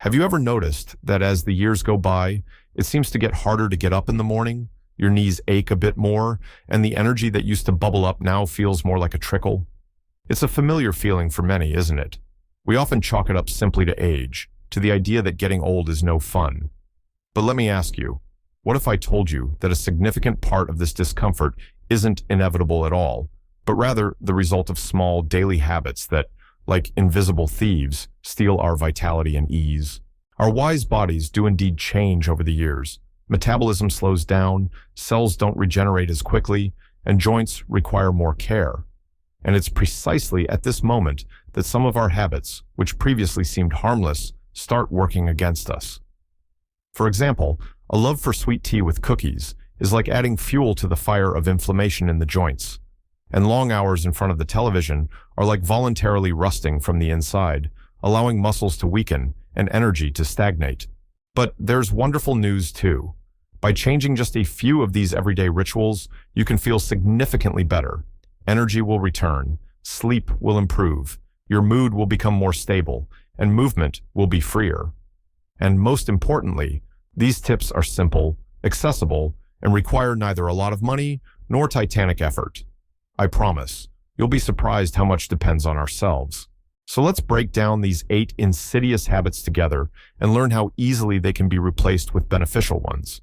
Have you ever noticed that as the years go by, it seems to get harder to get up in the morning? Your knees ache a bit more, and the energy that used to bubble up now feels more like a trickle? It's a familiar feeling for many, isn't it? We often chalk it up simply to age, to the idea that getting old is no fun. But let me ask you, what if I told you that a significant part of this discomfort isn't inevitable at all, but rather the result of small daily habits that, like invisible thieves, steal our vitality and ease? Our wise bodies do indeed change over the years. Metabolism slows down, cells don't regenerate as quickly, and joints require more care. And it's precisely at this moment that some of our habits, which previously seemed harmless, start working against us. For example, a love for sweet tea with cookies is like adding fuel to the fire of inflammation in the joints. And long hours in front of the television are like voluntarily rusting from the inside, allowing muscles to weaken and energy to stagnate. But there's wonderful news too. By changing just a few of these everyday rituals, you can feel significantly better. Energy will return, sleep will improve, your mood will become more stable, and movement will be freer. And most importantly, these tips are simple, accessible, and require neither a lot of money nor titanic effort. I promise, you'll be surprised how much depends on ourselves. So let's break down these 8 insidious habits together and learn how easily they can be replaced with beneficial ones.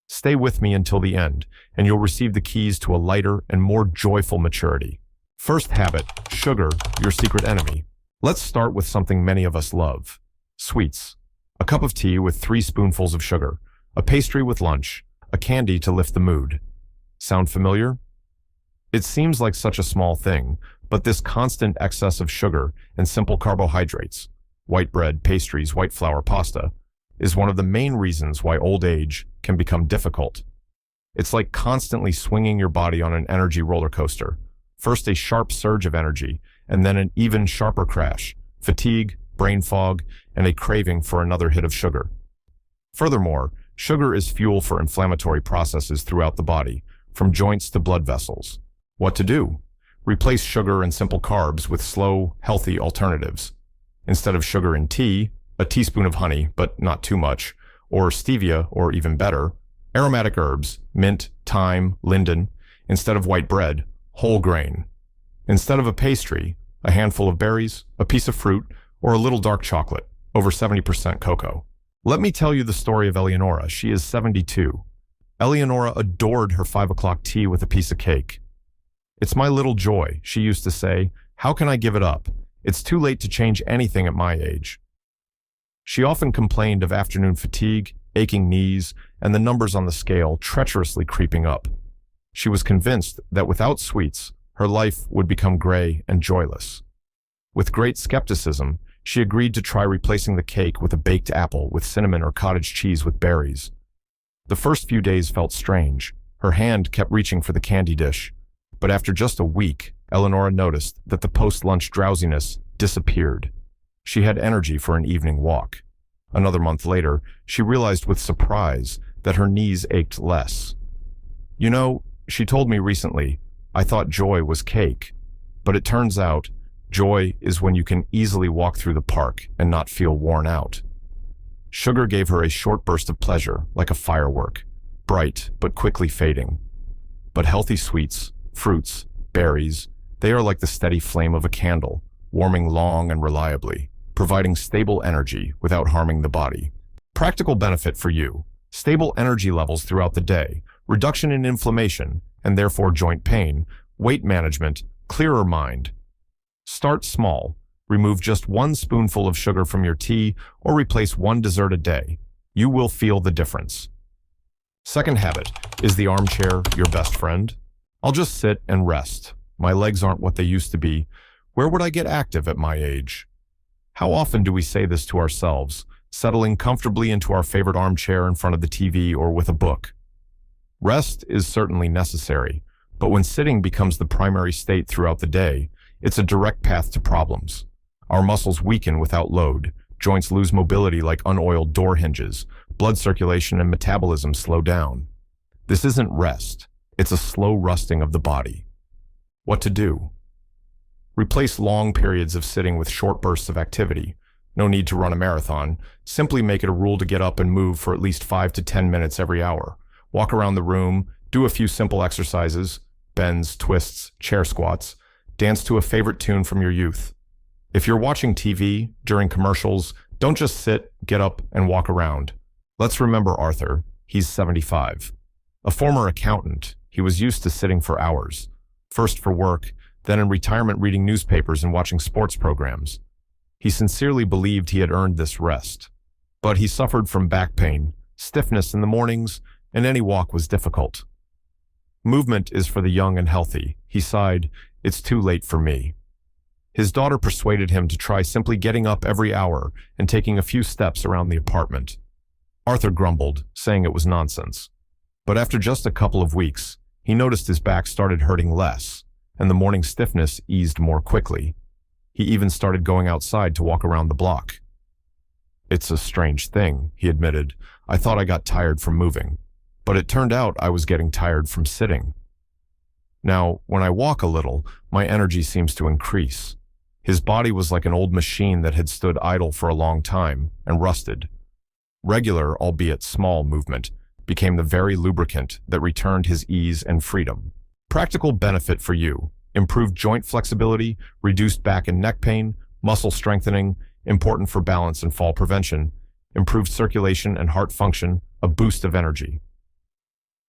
Stay with me until the end, and you'll receive the keys to a lighter and more joyful maturity. First habit, sugar, your secret enemy. Let's start with something many of us love: sweets. A cup of tea with 3 spoonfuls of sugar, a pastry with lunch, a candy to lift the mood. Sound familiar? It seems like such a small thing, but this constant excess of sugar and simple carbohydrates, white bread, pastries, white flour, pasta, is one of the main reasons why old age can become difficult. It's like constantly swinging your body on an energy roller coaster. First a sharp surge of energy, and then an even sharper crash, fatigue, brain fog, and a craving for another hit of sugar. Furthermore, sugar is fuel for inflammatory processes throughout the body, from joints to blood vessels. What to do? Replace sugar and simple carbs with slow, healthy alternatives. Instead of sugar in tea, a teaspoon of honey, but not too much, or stevia, or even better, aromatic herbs, mint, thyme, linden. Instead of white bread, whole grain. Instead of a pastry, a handful of berries, a piece of fruit, or a little dark chocolate, over 70% cocoa. Let me tell you the story of Eleonora. She is 72. Eleonora adored her 5 o'clock tea with a piece of cake. "It's my little joy," she used to say. "How can I give it up? It's too late to change anything at my age." She often complained of afternoon fatigue, aching knees, and the numbers on the scale treacherously creeping up. She was convinced that without sweets, her life would become gray and joyless. With great skepticism, she agreed to try replacing the cake with a baked apple with cinnamon or cottage cheese with berries. The first few days felt strange. Her hand kept reaching for the candy dish. But after just a week, Eleonora noticed that the post-lunch drowsiness disappeared. She had energy for an evening walk. Another month later, she realized with surprise that her knees ached less. "You know," she told me recently, "I thought joy was cake. But it turns out, joy is when you can easily walk through the park and not feel worn out." Sugar gave her a short burst of pleasure, like a firework, bright but quickly fading. But healthy sweets, fruits, berries, they are like the steady flame of a candle, warming long and reliably, providing stable energy without harming the body. Practical benefit for you: stable energy levels throughout the day, reduction in inflammation, and therefore joint pain, weight management, clearer mind. Start small. Remove just 1 spoonful of sugar from your tea or replace 1 dessert a day. You will feel the difference. Second habit: is the armchair your best friend? "I'll just sit and rest. My legs aren't what they used to be. Where would I get active at my age?" How often do we say this to ourselves, settling comfortably into our favorite armchair in front of the TV or with a book? Rest is certainly necessary, but when sitting becomes the primary state throughout the day, it's a direct path to problems. Our muscles weaken without load, joints lose mobility like unoiled door hinges, blood circulation and metabolism slow down. This isn't rest, it's a slow rusting of the body. What to do? Replace long periods of sitting with short bursts of activity. No need to run a marathon. Simply make it a rule to get up and move for at least 5 to 10 minutes every hour. Walk around the room, do a few simple exercises, bends, twists, chair squats, dance to a favorite tune from your youth. If you're watching TV during commercials, don't just sit, get up, and walk around. Let's remember Arthur. He's 75. A former accountant, he was used to sitting for hours. First for work, then in retirement reading newspapers and watching sports programs. He sincerely believed he had earned this rest. But he suffered from back pain, stiffness in the mornings, and any walk was difficult. Movement is for the young and healthy. He sighed, "It's too late for me." His daughter persuaded him to try simply getting up every hour and taking a few steps around the apartment. Arthur grumbled, saying it was nonsense. But after just a couple of weeks, he noticed his back started hurting less, and the morning stiffness eased more quickly. He even started going outside to walk around the block. "It's a strange thing," he admitted. "I thought I got tired from moving, but it turned out I was getting tired from sitting. Now, when I walk a little, my energy seems to increase." His body was like an old machine that had stood idle for a long time and rusted. Regular, albeit small, movement became the very lubricant that returned his ease and freedom. Practical benefit for you: improved joint flexibility, reduced back and neck pain, muscle strengthening, important for balance and fall prevention, improved circulation and heart function, a boost of energy.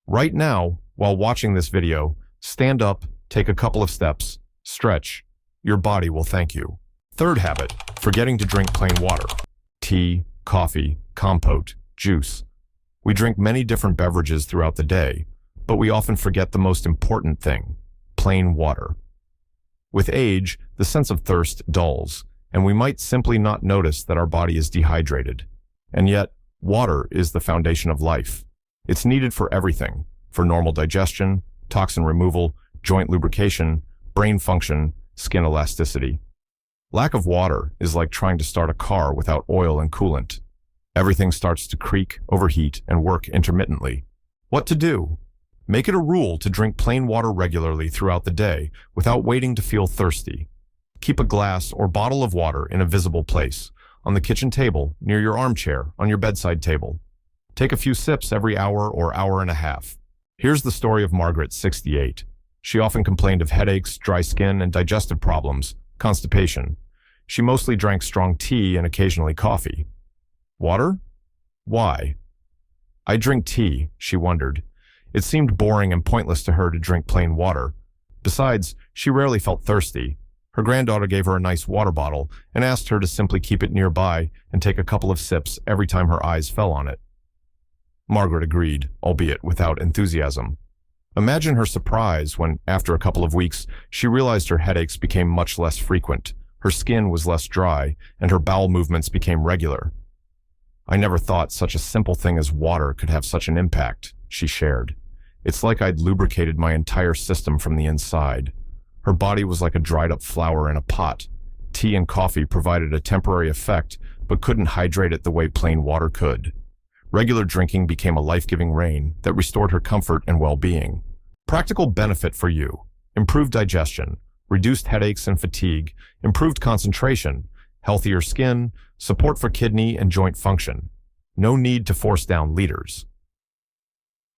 Right now, while watching this video, stand up, take a couple of steps, stretch. Your body will thank you. Third habit: forgetting to drink plain water. Tea, coffee, compote, juice. We drink many different beverages throughout the day, but we often forget the most important thing: plain water. With age, the sense of thirst dulls, and we might simply not notice that our body is dehydrated. And yet, water is the foundation of life. It's needed for everything: for normal digestion, toxin removal, joint lubrication, brain function, skin elasticity. Lack of water is like trying to start a car without oil and coolant. Everything starts to creak, overheat, and work intermittently. What to do? Make it a rule to drink plain water regularly throughout the day without waiting to feel thirsty. Keep a glass or bottle of water in a visible place, on the kitchen table, near your armchair, on your bedside table. Take a few sips every hour or hour and a half. Here's the story of Margaret, 68. She often complained of headaches, dry skin, and digestive problems, constipation. She mostly drank strong tea and occasionally coffee. Water? Why? "I drink tea," she wondered. It seemed boring and pointless to her to drink plain water. Besides, she rarely felt thirsty. Her granddaughter gave her a nice water bottle and asked her to simply keep it nearby and take a couple of sips every time her eyes fell on it. Margaret agreed, albeit without enthusiasm. Imagine her surprise when, after a couple of weeks, she realized her headaches became much less frequent, her skin was less dry, and her bowel movements became regular. "I never thought such a simple thing as water could have such an impact," she shared. "It's like I'd lubricated my entire system from the inside." Her body was like a dried-up flower in a pot. Tea and coffee provided a temporary effect, but couldn't hydrate it the way plain water could. Regular drinking became a life-giving rain that restored her comfort and well-being. Practical benefit for you: improved digestion, reduced headaches and fatigue, improved concentration, healthier skin, support for kidney and joint function. No need to force down liters.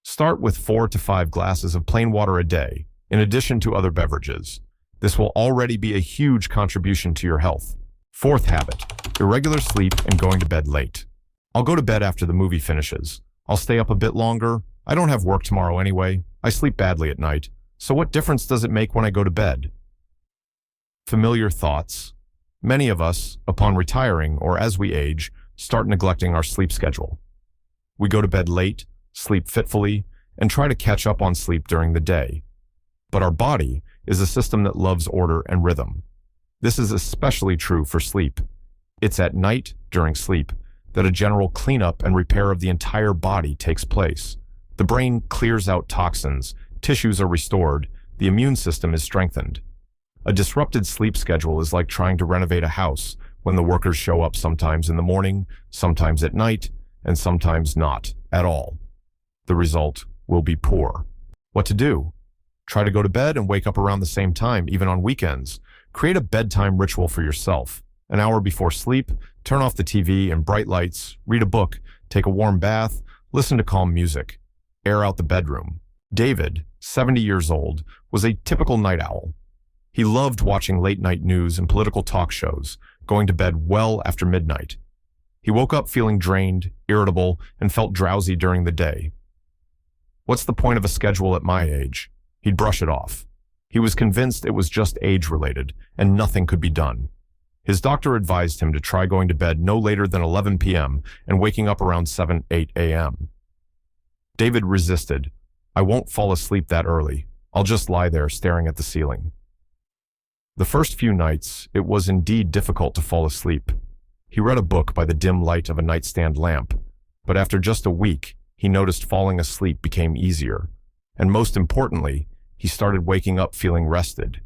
Start with 4 to 5 glasses of plain water a day, in addition to other beverages. This will already be a huge contribution to your health. Fourth habit: irregular sleep and going to bed late. "I'll go to bed after the movie finishes. I'll stay up a bit longer. I don't have work tomorrow anyway. I sleep badly at night. So what difference does it make when I go to bed?" Familiar thoughts. Many of us, upon retiring or as we age, start neglecting our sleep schedule. We go to bed late, sleep fitfully, and try to catch up on sleep during the day. But our body is a system that loves order and rhythm. This is especially true for sleep. It's at night, during sleep, that a general cleanup and repair of the entire body takes place. The brain clears out toxins, tissues are restored, the immune system is strengthened. A disrupted sleep schedule is like trying to renovate a house when the workers show up sometimes in the morning, sometimes at night, and sometimes not at all. The result will be poor. What to do? Try to go to bed and wake up around the same time, even on weekends. Create a bedtime ritual for yourself. An hour before sleep, turn off the TV and bright lights, read a book, take a warm bath, listen to calm music, air out the bedroom. David, 70 years old, was a typical night owl. He loved watching late-night news and political talk shows, going to bed well after midnight. He woke up feeling drained, irritable, and felt drowsy during the day. What's the point of a schedule at my age? He'd brush it off. He was convinced it was just age-related, and nothing could be done. His doctor advised him to try going to bed no later than 11 p.m. and waking up around 7-8 a.m. David resisted. I won't fall asleep that early. I'll just lie there staring at the ceiling. The first few nights, it was indeed difficult to fall asleep. He read a book by the dim light of a nightstand lamp, but after just a week, he noticed falling asleep became easier. And most importantly, he started waking up feeling rested.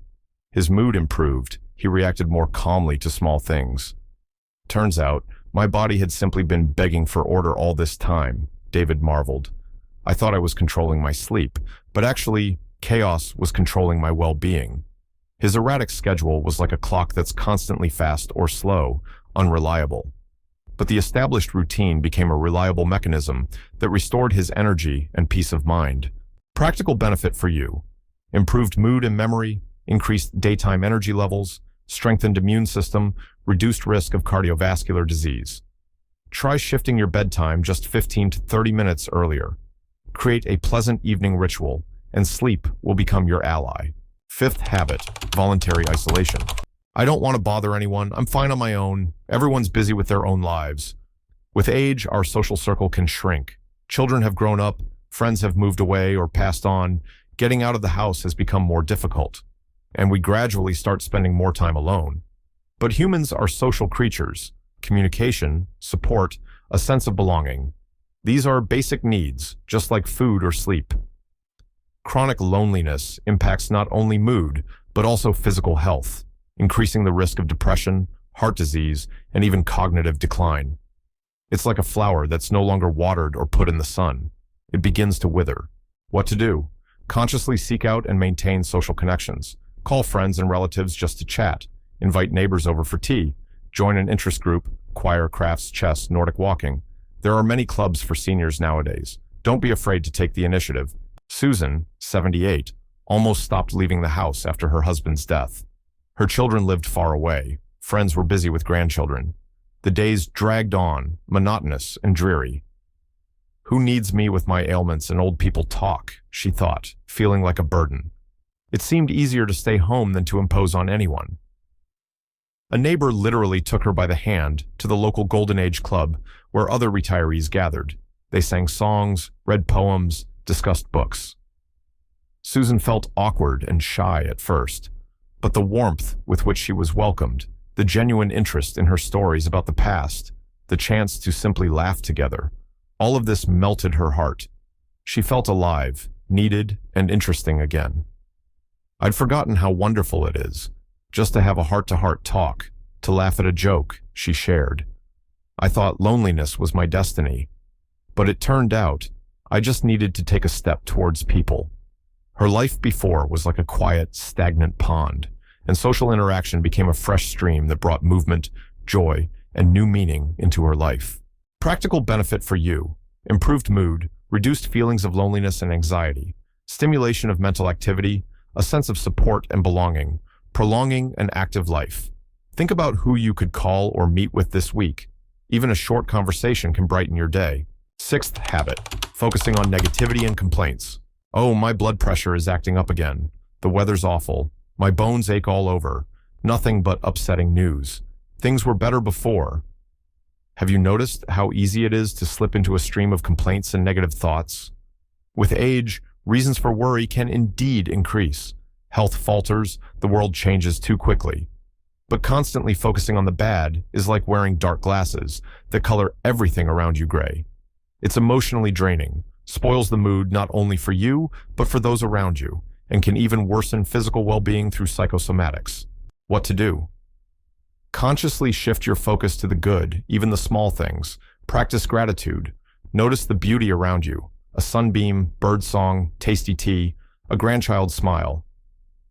His mood improved. He reacted more calmly to small things. Turns out, my body had simply been begging for order all this time, David marveled. I thought I was controlling my sleep, but actually, chaos was controlling my well-being. His erratic schedule was like a clock that's constantly fast or slow, unreliable. But the established routine became a reliable mechanism that restored his energy and peace of mind. Practical benefit for you: improved mood and memory, increased daytime energy levels, strengthened immune system, reduced risk of cardiovascular disease. Try shifting your bedtime just 15 to 30 minutes earlier. Create a pleasant evening ritual, and sleep will become your ally. Fifth habit: voluntary isolation. I don't want to bother anyone. I'm fine on my own. Everyone's busy with their own lives. With age, our social circle can shrink. Children have grown up, friends have moved away or passed on. Getting out of the house has become more difficult, and we gradually start spending more time alone. But humans are social creatures. Communication, support, a sense of belonging. These are basic needs, just like food or sleep. Chronic loneliness impacts not only mood, but also physical health, increasing the risk of depression, heart disease, and even cognitive decline. It's like a flower that's no longer watered or put in the sun. It begins to wither. What to do? Consciously seek out and maintain social connections. Call friends and relatives just to chat. Invite neighbors over for tea. Join an interest group: choir, crafts, chess, Nordic walking. There are many clubs for seniors nowadays. Don't be afraid to take the initiative. Susan, 78, almost stopped leaving the house after her husband's death. Her children lived far away. Friends were busy with grandchildren. The days dragged on, monotonous and dreary. Who needs me with my ailments and old people talk, she thought, feeling like a burden. It seemed easier to stay home than to impose on anyone. A neighbor literally took her by the hand to the local Golden Age Club where other retirees gathered. They sang songs, read poems, discussed books. Susan felt awkward and shy at first, but the warmth with which she was welcomed, the genuine interest in her stories about the past, the chance to simply laugh together, all of this melted her heart. She felt alive, needed, and interesting again. I'd forgotten how wonderful it is, just to have a heart-to-heart talk, to laugh at a joke, she shared. I thought loneliness was my destiny, but it turned out I just needed to take a step towards people. Her life before was like a quiet, stagnant pond, and social interaction became a fresh stream that brought movement, joy, and new meaning into her life. Practical benefit for you: improved mood, reduced feelings of loneliness and anxiety, stimulation of mental activity, a sense of support and belonging, prolonging an active life. Think about who you could call or meet with this week. Even a short conversation can brighten your day. Sixth habit: focusing on negativity and complaints. Oh, my blood pressure is acting up again. The weather's awful. My bones ache all over. Nothing but upsetting news. Things were better before. Have you noticed how easy it is to slip into a stream of complaints and negative thoughts? With age, reasons for worry can indeed increase. Health falters, the world changes too quickly. But constantly focusing on the bad is like wearing dark glasses that color everything around you gray. It's emotionally draining, spoils the mood not only for you, but for those around you, and can even worsen physical well-being through psychosomatics. What to do? Consciously shift your focus to the good, even the small things. Practice gratitude. Notice the beauty around you: a sunbeam, birdsong, tasty tea, a grandchild's smile.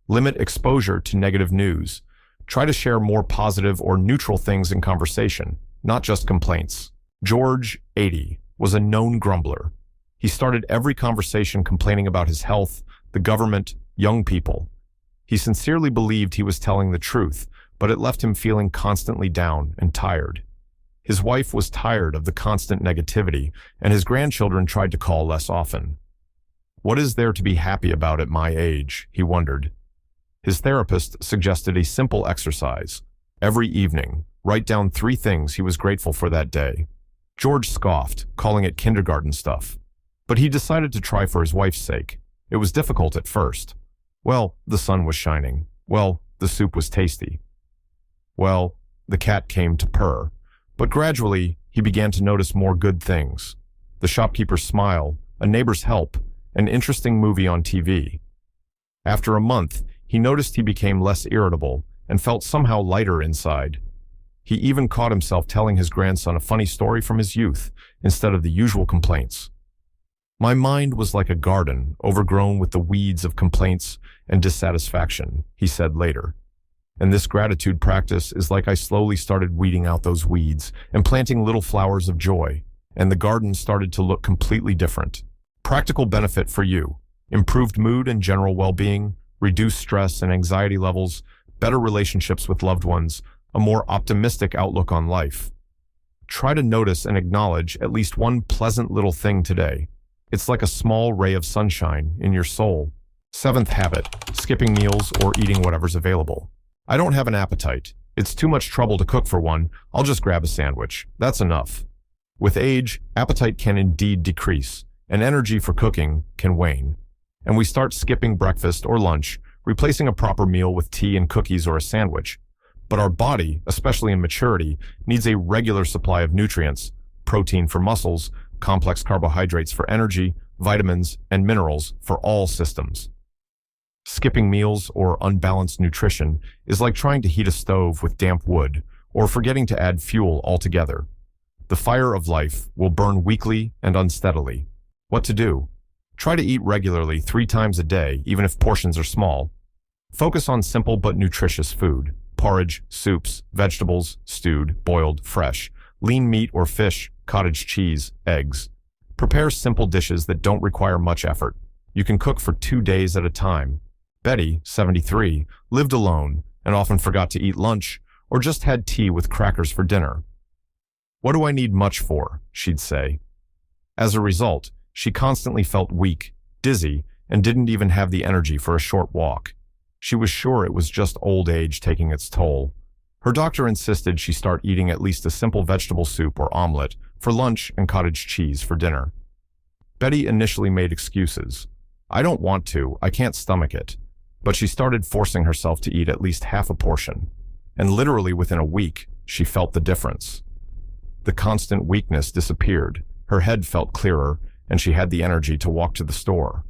Limit exposure to negative news. Try to share more positive or neutral things in conversation, not just complaints. George, 80, was a known grumbler. He started every conversation complaining about his health, the government, young people. He sincerely believed he was telling the truth, but it left him feeling constantly down and tired. His wife was tired of the constant negativity, and his grandchildren tried to call less often. What is there to be happy about at my age? He wondered. His therapist suggested a simple exercise. Every evening, write down 3 things he was grateful for that day. George scoffed, calling it kindergarten stuff. But he decided to try for his wife's sake. It was difficult at first. Well, the sun was shining. Well, the soup was tasty. Well, the cat came to purr. But gradually, he began to notice more good things. The shopkeeper's smile, a neighbor's help, an interesting movie on TV. After a month, he noticed he became less irritable and felt somehow lighter inside. He even caught himself telling his grandson a funny story from his youth instead of the usual complaints. My mind was like a garden, overgrown with the weeds of complaints and dissatisfaction, he said later. And this gratitude practice is like I slowly started weeding out those weeds and planting little flowers of joy, and the garden started to look completely different. Practical benefit for you: improved mood and general well-being, reduced stress and anxiety levels, better relationships with loved ones, a more optimistic outlook on life. Try to notice and acknowledge at least one pleasant little thing today. It's like a small ray of sunshine in your soul. 7th habit: skipping meals or eating whatever's available. I don't have an appetite. It's too much trouble to cook for one. I'll just grab a sandwich. That's enough. With age, appetite can indeed decrease, and energy for cooking can wane. And we start skipping breakfast or lunch, replacing a proper meal with tea and cookies or a sandwich. But our body, especially in maturity, needs a regular supply of nutrients: protein for muscles, complex carbohydrates for energy, vitamins, and minerals for all systems. Skipping meals or unbalanced nutrition is like trying to heat a stove with damp wood or forgetting to add fuel altogether. The fire of life will burn weakly and unsteadily. What to do? Try to eat regularly 3 times a day, even if portions are small. Focus on simple but nutritious food: porridge, soups, vegetables, stewed, boiled, fresh, lean meat or fish, cottage cheese, eggs. Prepare simple dishes that don't require much effort. You can cook for 2 days at a time. Betty, 73, lived alone and often forgot to eat lunch or just had tea with crackers for dinner. What do I need much for? She'd say. As a result, she constantly felt weak, dizzy, and didn't even have the energy for a short walk. She was sure it was just old age taking its toll. Her doctor insisted she start eating at least a simple vegetable soup or omelet for lunch and cottage cheese for dinner. Betty initially made excuses. I don't want to, I can't stomach it. But she started forcing herself to eat at least half a portion. And literally within a week, she felt the difference. The constant weakness disappeared, her head felt clearer, and she had the energy to walk to the store.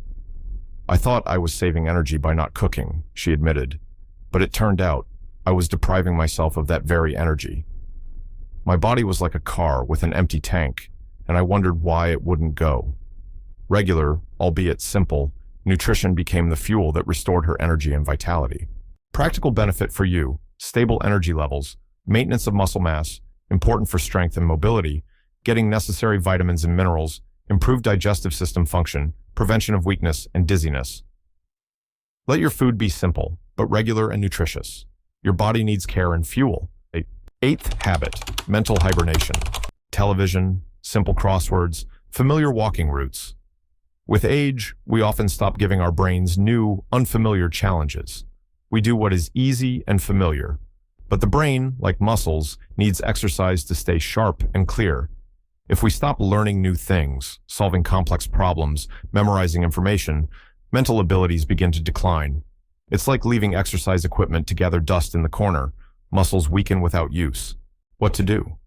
I thought I was saving energy by not cooking, she admitted. But it turned out I was depriving myself of that very energy. My body was like a car with an empty tank, and I wondered why it wouldn't go. Regular, albeit simple, nutrition became the fuel that restored her energy and vitality. Practical benefit for you: stable energy levels, maintenance of muscle mass, important for strength and mobility, getting necessary vitamins and minerals, improved digestive system function, prevention of weakness and dizziness. Let your food be simple, but regular and nutritious. Your body needs care and fuel. 8th habit: mental hibernation. Television, simple crosswords, familiar walking routes. With age, we often stop giving our brains new, unfamiliar challenges. We do what is easy and familiar. But the brain, like muscles, needs exercise to stay sharp and clear. If we stop learning new things, solving complex problems, memorizing information, mental abilities begin to decline. It's like leaving exercise equipment to gather dust in the corner. Muscles weaken without use. What to do?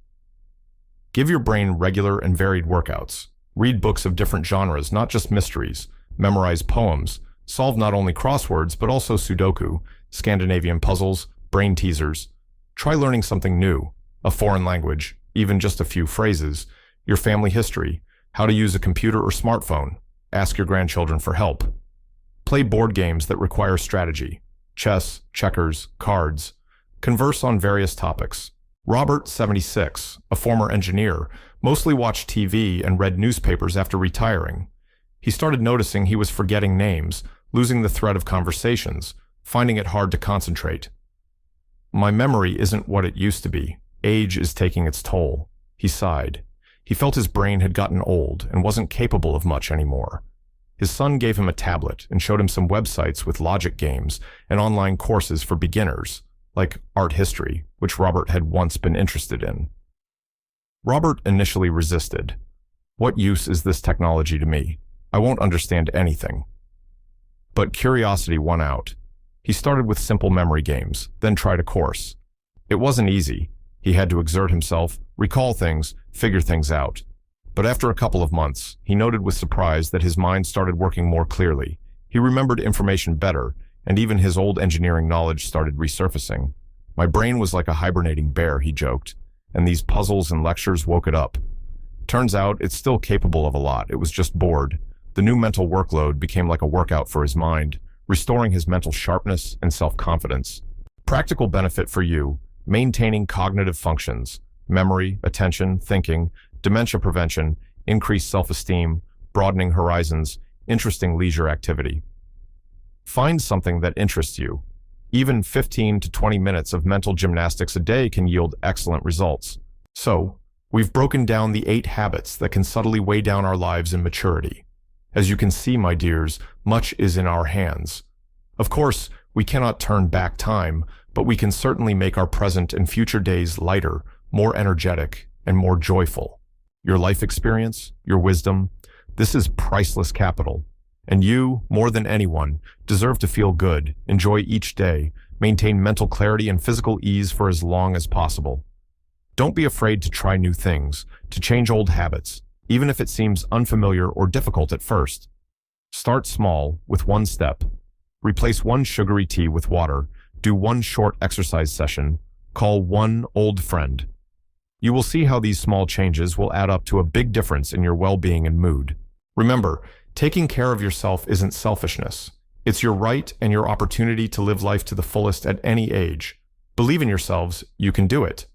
Give your brain regular and varied workouts. Read books of different genres, not just mysteries. Memorize poems. Solve not only crosswords, but also Sudoku, Scandinavian puzzles, brain teasers. Try learning something new, a foreign language, even just a few phrases, your family history, how to use a computer or smartphone. Ask your grandchildren for help. Play board games that require strategy: chess, checkers, cards. Converse on various topics. Robert, 76, a former engineer, mostly watched TV and read newspapers after retiring. He started noticing he was forgetting names, losing the thread of conversations, finding it hard to concentrate. My memory isn't what it used to be. Age is taking its toll. He sighed. He felt his brain had gotten old and wasn't capable of much anymore. His son gave him a tablet and showed him some websites with logic games and online courses for beginners, like art history, which Robert had once been interested in. Robert initially resisted. What use is this technology to me? I won't understand anything. But curiosity won out. He started with simple memory games, then tried a course. It wasn't easy. He had to exert himself, recall things, figure things out. But after a couple of months, he noted with surprise that his mind started working more clearly. He remembered information better, and even his old engineering knowledge started resurfacing. My brain was like a hibernating bear, he joked, and these puzzles and lectures woke it up. Turns out it's still capable of a lot. It was just bored. The new mental workload became like a workout for his mind, restoring his mental sharpness and self-confidence. Practical benefit for you: maintaining cognitive functions, memory, attention, thinking, dementia prevention, increased self-esteem, broadening horizons, interesting leisure activity. Find something that interests you. Even 15 to 20 minutes of mental gymnastics a day can yield excellent results. So, we've broken down the 8 habits that can subtly weigh down our lives in maturity. As you can see, my dears, much is in our hands. Of course, we cannot turn back time, but we can certainly make our present and future days lighter, more energetic, and more joyful. Your life experience, your wisdom, this is priceless capital. And you, more than anyone, deserve to feel good, enjoy each day, maintain mental clarity and physical ease for as long as possible. Don't be afraid to try new things, to change old habits, even if it seems unfamiliar or difficult at first. Start small, with one step. Replace one sugary tea with water, do one short exercise session, call one old friend. You will see how these small changes will add up to a big difference in your well-being and mood. Remember, taking care of yourself isn't selfishness. It's your right and your opportunity to live life to the fullest at any age. Believe in yourselves, you can do it.